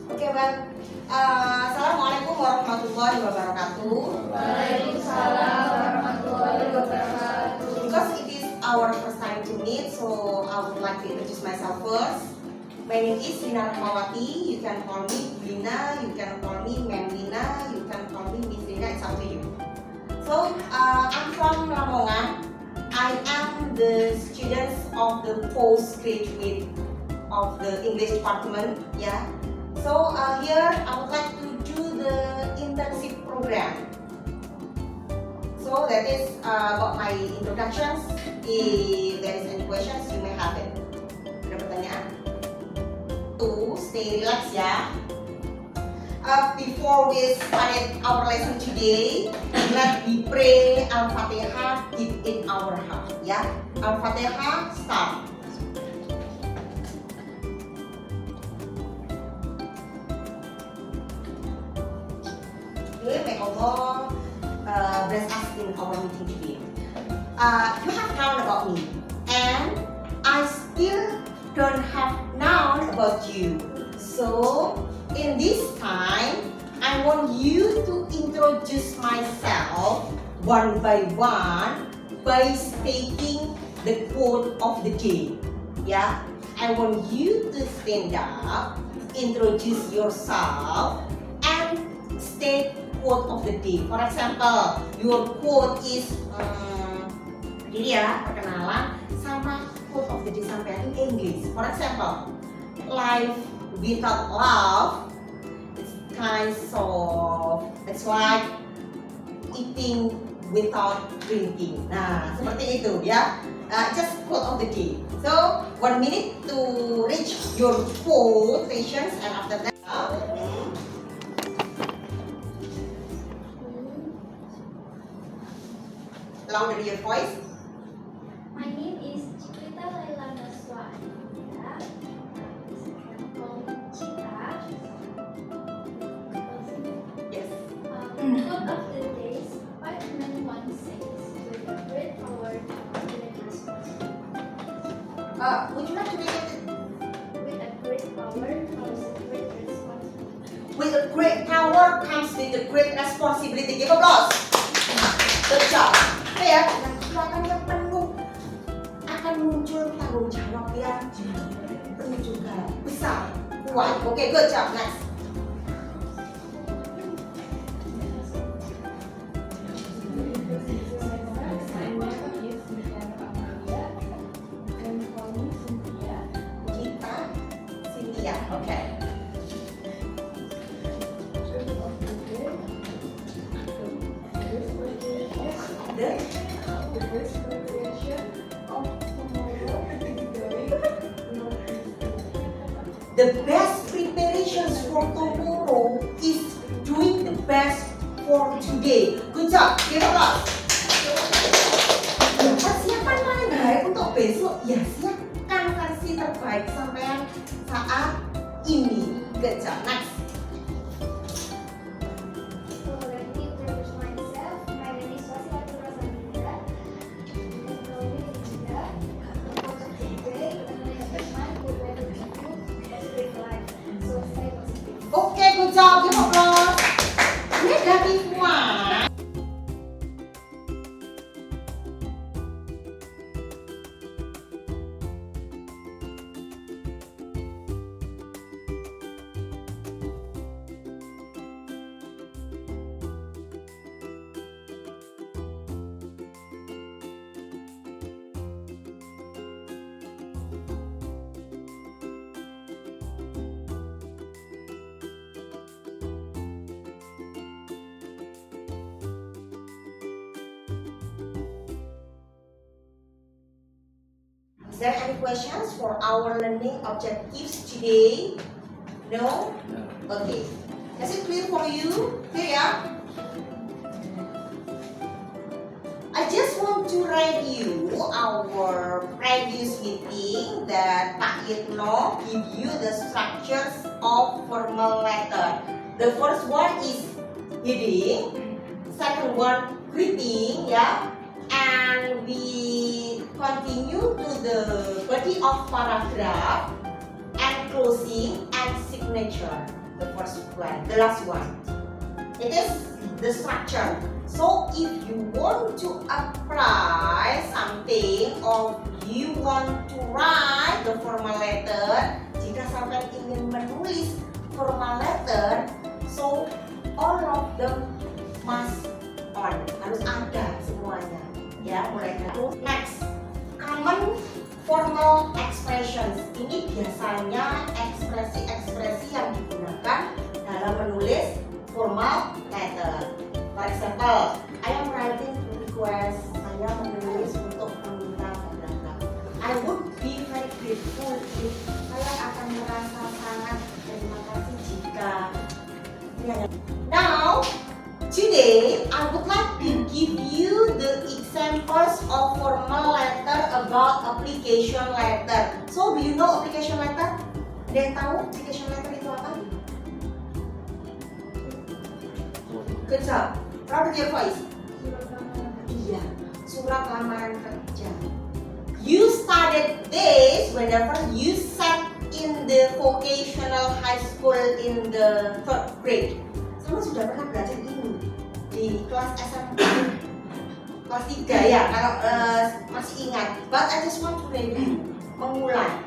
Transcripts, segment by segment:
Okay, well, Assalamualaikum warahmatullahi wabarakatuh. Waalaikumsalam warahmatullahi wabarakatuh. Because it is our first time to meet, so I would like to introduce myself first. My name is Lina Rahmawati. You can call me Lina, you can call me Ma'am Lina, you can call me Miss Lina, it's up to you. So, I'm from Lamongan. I am the students of the postgraduate of the English department, yeah. So here I would like to do the internship program. So that is about my introductions. If there is any questions, you may have it. Ada pertanyaan? Stay relax ya. Before we started our lesson today, let me pray Al-Fatihah deep in our heart. Ya, Al-Fatihah start. May Allah bless us in our meeting today. You have known about me, and I still don't have known about you. So, in this time, I want you to introduce myself one by stating the quote of the day. Yeah, I want you to stand up, introduce yourself, and state quote of the day. For example, your quote is jadi ya, perkenalan sama quote of the day sampai in English. For example, life without love, it's like eating without drinking. Nah, seperti itu ya. Just quote of the day. So 1 minute to reach your quotations, and after that. Louder your voice. My name is Cikrita Lailana Swadia. You can call me Cita. Yes. Quote of the day is 591:6. With a great power comes great responsibility. Would you like to read it? With a great power comes a great responsibility. With a great power comes with a great responsibility. Give applause. Good job. Ya, dengan kekuatan yang penuh akan muncul tanggung jawab yang penuh juga besar, kuat. Oke, good job, next. Kita, Cynthia, oke. The best preparations for tomorrow is doing the best for today. Good job, give applause. Persiapan paling baik untuk besok, ya siapkan versi terbaik sampean saat ini. Good job, next. So let me introduce myself. My name is Wasilatul Rasanida. You can call me Linda. The quote of the day, only a man who will give you positive life. So stay positive. Oke, good job, give applause. Negative one. Is there any questions for our learning objectives today? No? Okay. Is it clear for you? Clear ya? I just want to review our previous meeting that Pak Yitno give you the structures of formal letter. The first one is heading, second one greeting, yeah, and we continue to the body of paragraph and closing and signature. The first one, the last one. It is the structure. So if you want to apply something or you want to write the formal letter, jika sampai ingin menulis formal letter, so all of them must on, harus ada semuanya. Ya, mulai dari next, common formal expressions. Ini biasanya ekspresi-ekspresi yang digunakan dalam menulis formal letter. For example, I am writing to request. Saya menulis untuk meminta bla-bla. I would be very grateful if. Saya akan merasa sangat terima kasih jika. Now, today I would like to give you the examples of formal letter about application letter. So, do you know application letter? Ada yang tahu application letter itu apa? Good job. Proud of your voice. Iya, surat lamaran kerja. You studied this whenever you sat in the vocational high school in the 3rd grade. Kamu sudah pernah belajar ini di kelas SMP kelas 3 ya, kalau masih ingat. But I just want to review, mengulang.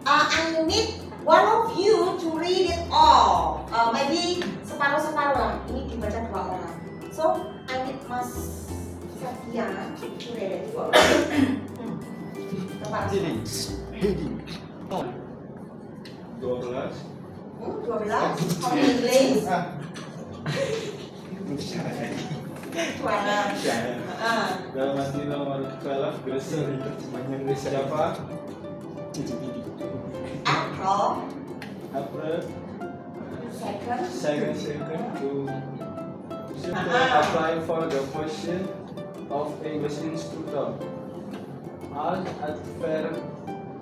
I need one of you to read it all. Maybe separuh-separuh lah. Ini dibaca 2 orang. So I need Mas Satya to read it. Heading. 12. 12. How many English? Suara. Dalam arti nomor 12 grocery siapa? April. Second to apply for the position of English instructor. As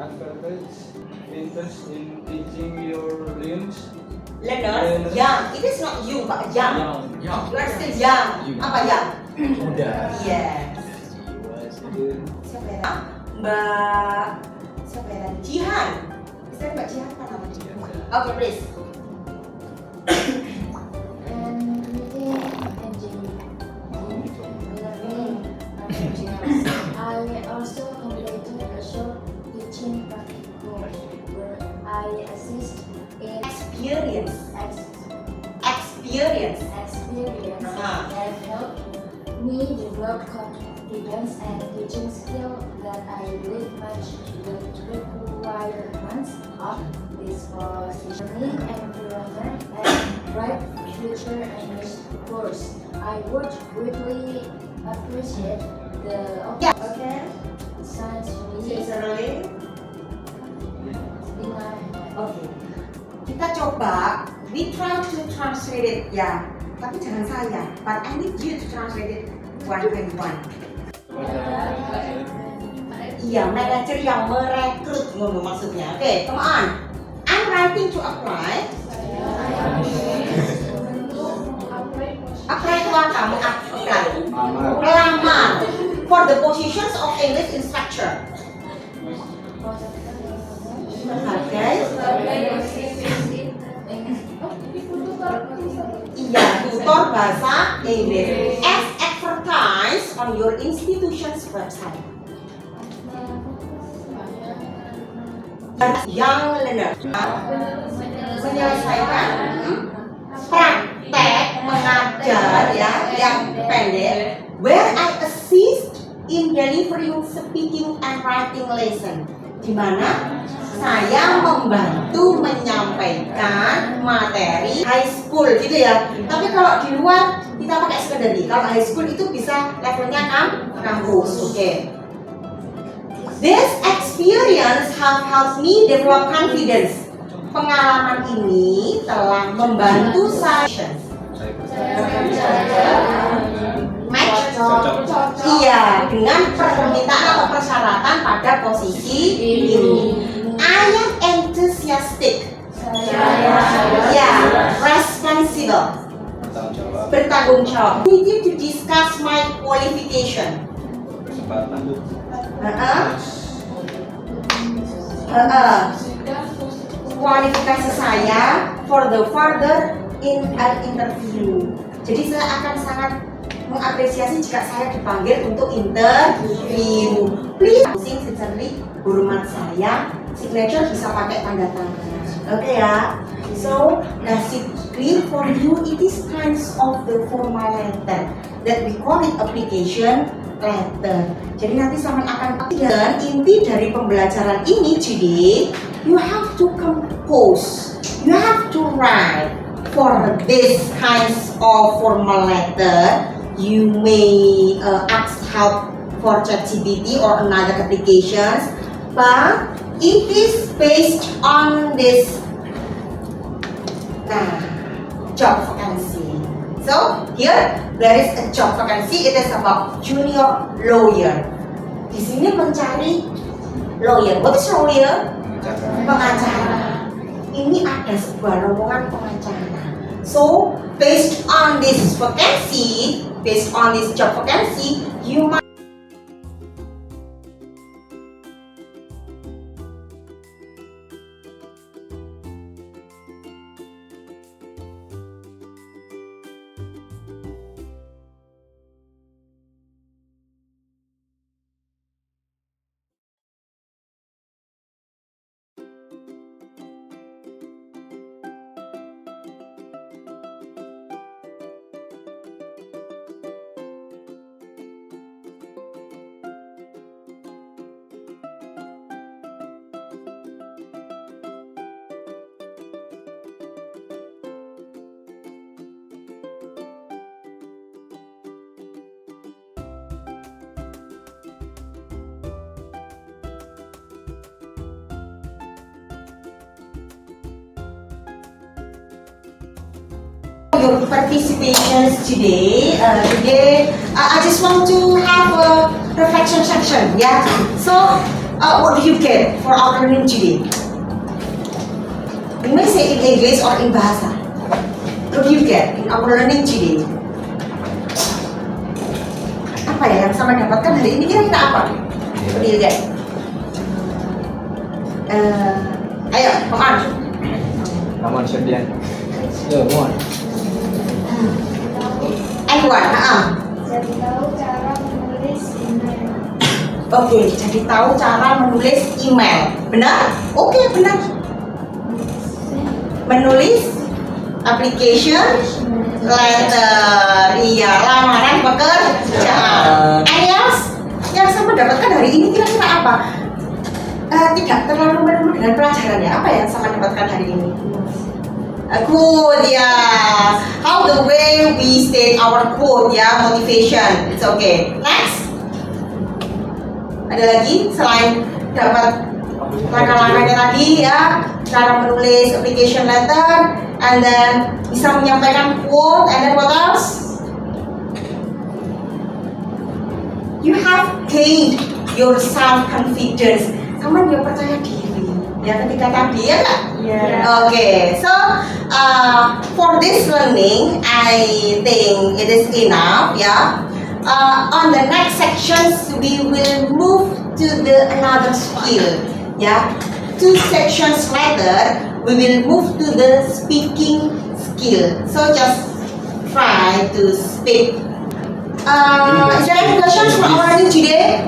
advertise interest in teaching your learners. Young. It is not you, but young. You are still young. Apa young? Muda. Yes. Siapa ya? Mbak siapa ya? Jihan. Bisa Mbak Jihan apa namanya? Okay, please. I also completed a short teaching practice course where I assist in Experience. that helped me develop confidence and teaching skills that I believe match the requirements of this position. Learning environment and bright future English course. I would greatly appreciate the Okay. science Sincerely. dinner. Okay. Kita coba. We try to translate it ya. Tapi jangan saya. But I need you to translate it one by one. Iya, manajer yang merekrut maksudnya. Okay, come on. I'm writing to apply. Apply itu apa? Apply. Melamar for the positions of English instructor. Okay. Iya, tutor bahasa Inggris. As advertised on your institution's website. Young learner. Menyelesaikan praktek mengajar ya yang pendek. Where I assist in delivering speaking and writing lesson. Di mana saya membantu menyampaikan materi high school gitu ya. Tapi kalau di luar kita pakai secondary. Kalau high school itu bisa levelnya kampus. Oke. This experience have helped me develop confidence. Pengalaman ini telah membantu saya match iya dengan permintaan atau persyaratan pada posisi ini. I am enthusiastic. Ya, responsible. Bertanggung jawab. We need to discuss my qualification. Kualifikasi saya for the further in an interview. Jadi saya akan sangat mengapresiasi jika saya dipanggil untuk interview. Please, sincerely, hormat saya, signature bisa pakai tanda tangan. Oke ya. So, basically for you it is kinds of the formal letter that we call it application letter. Jadi nanti sama akan dan inti dari pembelajaran ini today, you have to compose, you have to write for this kinds of formal letter. You may ask help for ChatGPT or another applications, but it is based on this job vacancy. So here there is a job vacancy. It is about junior lawyer. Di sini mencari lawyer. What is lawyer? Pengacara. Ini ada sebuah lowongan pengacara. So based on this vacancy, based on this job vacancy, you might your participations today. I just want to have a reflection section. Yeah. So, what do you get for our learning today? You may say in English or in Bahasa. What do you get in our learning today? Apa ya yang sama dapatkan hari ini? Kira-kira apa? What do you get? Ayo, come on. Come on, Shadian. Yo, come on. Anyone? Jadi tahu cara menulis email. Oke, jadi tahu cara menulis email. Benar? Oke, benar. Menulis application letter. Iya, lamaran pekerjaan. Else yang saya mendapatkan hari ini kira-kira apa? Tidak terlalu menurut dengan pelajarannya. Apa yang saya dapatkan hari ini? Quote, yeah. How the way we state our quote, yeah, motivation. It's okay. Next. Ada lagi selain dapat langkah-langkahnya tadi ya, cara menulis application letter, and then bisa menyampaikan quote, and then what else? You have gained your self confidence. Sama dia percaya diri. Ya ketika tadi ya kak? Okay, so for this learning, I think it is enough. Yeah. On the next sections, we will move to the another skill. Yeah. 2 sections later, we will move to the speaking skill. So just try to speak. Is there any questions for our learning today?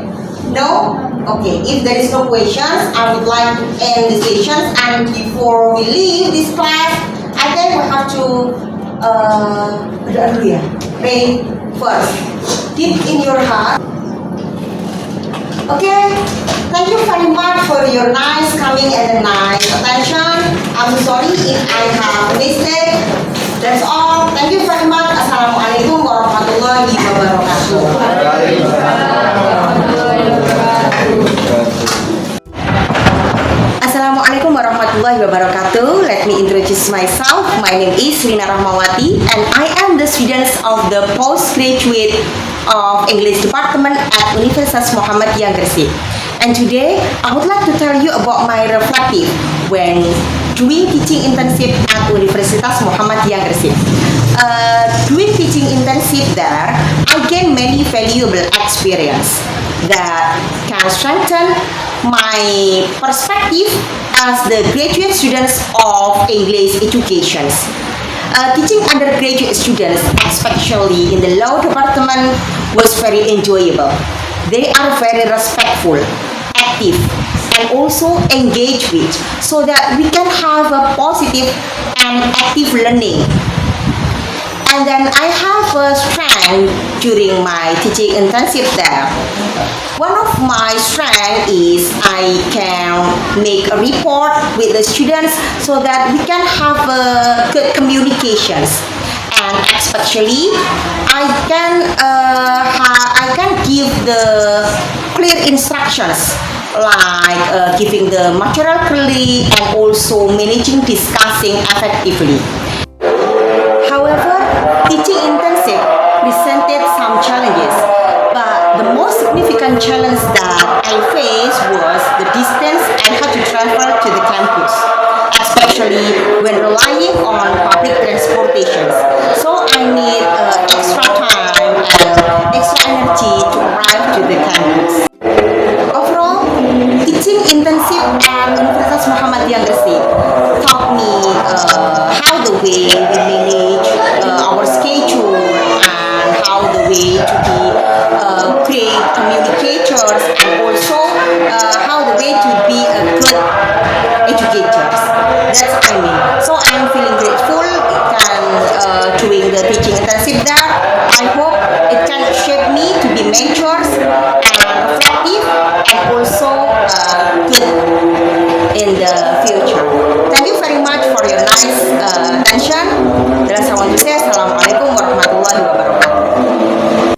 No? Okay, if there is no questions, I would like to end the session. And before we leave this class, I think we have to berdoa dulu ya. Pray first. Deep in your heart. Okay, thank you very much for your nice coming and nice attention. I'm sorry if I have missed it. That's all. Thank you very much. Assalamualaikum warahmatullahi wabarakatuh. Assalamualaikum warahmatullahi wabarakatuh. Let me introduce myself. My name is Rina Rahmawati and I am the student of the postgraduate of English department at Universitas Muhammadiyah Gresik. And today I would like to tell you about my reflective when doing teaching internship at Universitas Muhammadiyah Gresik. Doing teaching internship there, I gained many valuable experience that can strengthen my perspective as the graduate students of English education. Teaching undergraduate students, especially in the law department, was very enjoyable. They are very respectful, active, and also engaged with, so that we can have a positive and active learning. And then I have a strength during my teaching internship there. One of my strengths is I can make a report with the students so that we can have a good communications. And especially I can give the clear instructions like giving the material clearly and also managing discussing effectively. However, teaching internship presented some challenges, but the most significant challenge that I faced was the distance I had to travel to the campus, especially when relying on public transportation. So I need extra time and extra energy to arrive to the campus. Overall, teaching internship at Universitas Muhammadiyah Gresik taught me how the way we manage our schedule and how the way to be great communicators and also how the way to be a good educators. That's what I mean. So I'm feeling grateful and doing the teaching internship there. I hope it can shape me to be mentors and effective and also good in the future. Thank you very much for your nice attention. Dan saya want to say Assalamualaikum warahmatullahi wabarakatuh.